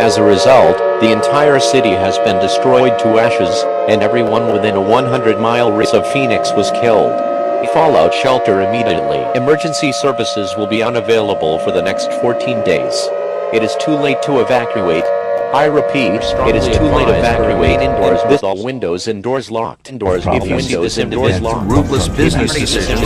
As a result, the entire city has been destroyed to ashes, and everyone within a 100-mile radius of Phoenix was killed. Fallout shelter immediately. Emergency services will be unavailable for the next 14 days. It is too late to evacuate. I repeat, it is too late to evacuate indoors with all windows and doors locked. Indoors, if you see this indoors locked. Ruthless business decisions.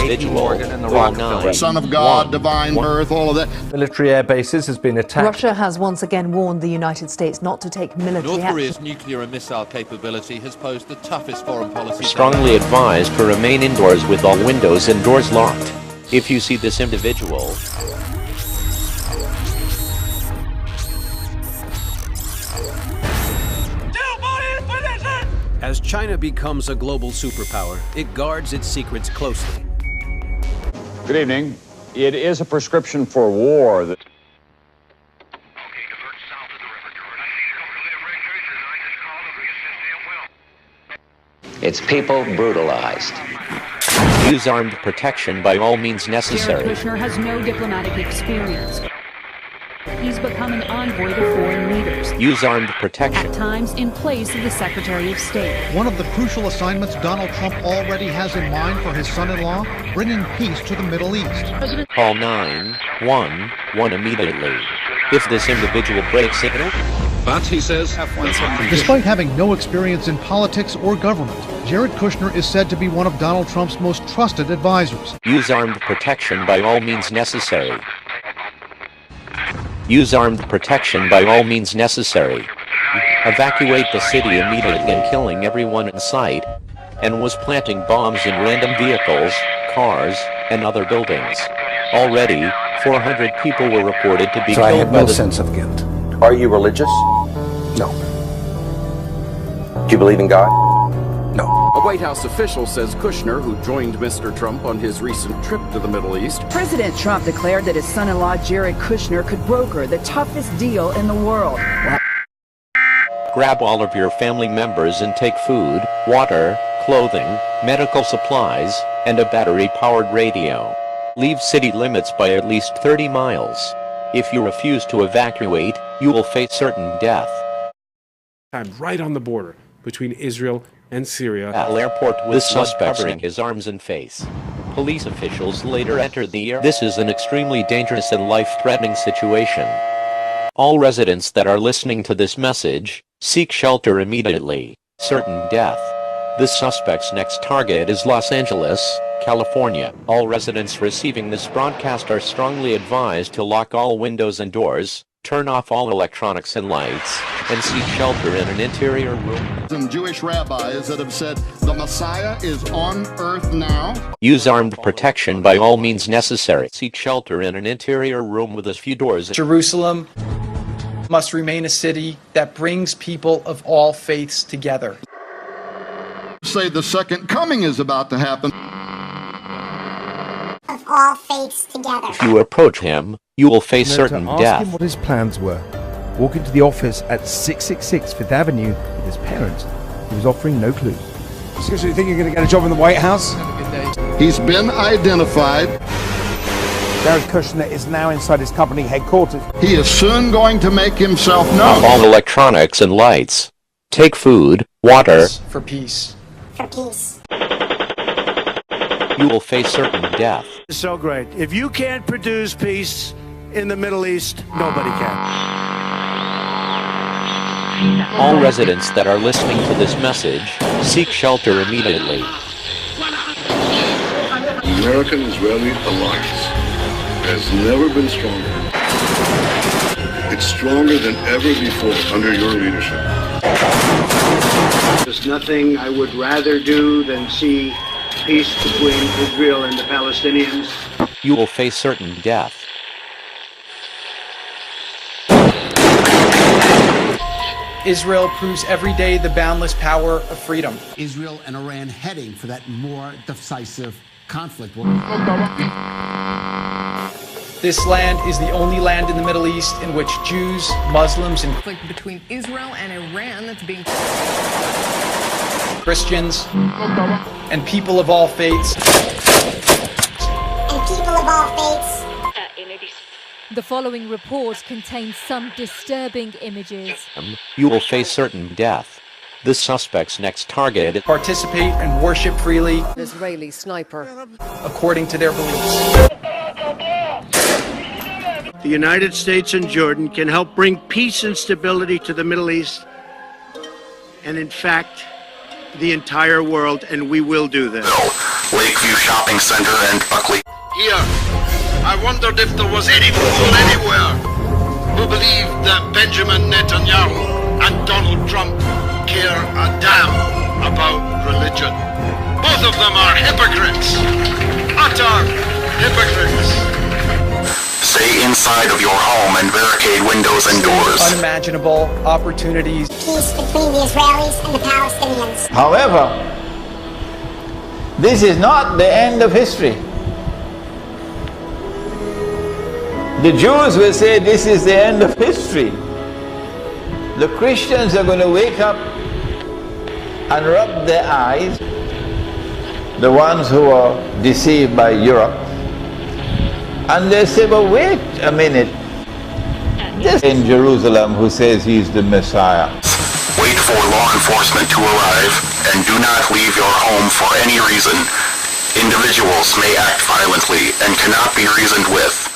Son of God, divine birth, all of that. Military air bases has been attacked. Russia has once again warned the United States not to take military North Korea's nuclear and missile capability has posed the toughest foreign policy. Strongly advised to remain indoors with all windows and doors locked. If you see this individual, As China becomes a global superpower, it guards its secrets closely. Good evening. It is a prescription for war that... It's people brutalized. use armed protection by all means necessary. Jared Kushner has no diplomatic experience. He's become an envoy to foreign leaders. Use armed protection. At times in place of the Secretary of State. One of the crucial assignments Donald Trump already has in mind for his son-in-law, bringing peace to the Middle East. Call 911 immediately. If this individual breaks signal. But, he says, despite having no experience in politics or government, Jared Kushner is said to be one of Donald Trump's most trusted advisors. Use armed protection by all means necessary. Use armed protection by all means necessary. Evacuate the city immediately and killing everyone in sight, and was planting bombs in random vehicles, cars, and other buildings. Already, 400 people were reported to be killed. So I have no sense of guilt. Are you religious? No. Do you believe in God? No. A White House official says Kushner, who joined Mr. Trump on his recent trip to the Middle East. President Trump declared that his son-in-law Jared Kushner could broker the toughest deal in the world. Grab all of your family members and take food, water, clothing, medical supplies, and a battery-powered radio. Leave city limits by at least 30 miles. If you refuse to evacuate, you will face certain death. Right on the border between Israel and Syria. Al airport with suspect covering his arms and face. Police officials later entered the air. This is an extremely dangerous and life-threatening situation. All residents that are listening to this message, seek shelter immediately. Certain death. This suspect's next target is Los Angeles, California. All residents receiving this broadcast are strongly advised to lock all windows and doors, turn off all electronics and lights, and seek shelter in an interior room. Some Jewish rabbis that have said the Messiah is on earth now. Use armed protection by all means necessary. Seek shelter in an interior room with a few doors. Jerusalem must remain a city that brings people of all faiths together. Say the second coming is about to happen. Of all faiths together. If you approach him, you will face certain to ask death. him what his plans were. Walk into the office at 666 Fifth Avenue with his parents. He was offering no clues. Seriously, you think you're going to get a job in the White House? He's been identified. Jared Kushner is now inside his company headquarters. He is soon going to make himself known. All electronics and lights. Take food, water. For peace. For peace. You will face certain death. So great. If you can't produce peace in the Middle East, nobody can. All residents that are listening to this message, seek shelter immediately. The American-Israeli alliance has never been stronger. It's stronger than ever before under your leadership. There's nothing I would rather do than see peace between Israel and the Palestinians. You will face certain death. Israel proves every day the boundless power of freedom. Israel and Iran heading for that more decisive conflict. This land is the only land in the Middle East in which Jews, Muslims, and conflict between Israel and Iran that's being Christians and people of all faiths. The following report contains some disturbing images. You will face certain death. The suspect's next target. Participate and worship freely. Israeli sniper. According to their beliefs. The United States and Jordan can help bring peace and stability to the Middle East, and in fact, the entire world, and we will do that. Lakeview Shopping Center and Buckley. Here, I wondered if there was any fool anywhere who believed that Benjamin Netanyahu and Donald Trump care a damn about religion. Both of them are hypocrites. Utter hypocrites. Stay inside of your home and barricade windows and doors. Unimaginable opportunities. Peace between the Israelis and the Palestinians. However, this is not the end of history. The Jews will say this is the end of history. The Christians are going to wake up and rub their eyes, the ones who are deceived by Europe, and they say, but wait a minute, this in Jerusalem who says he's the Messiah. Wait for law enforcement to arrive and do not leave your home for any reason. Individuals may act violently and cannot be reasoned with.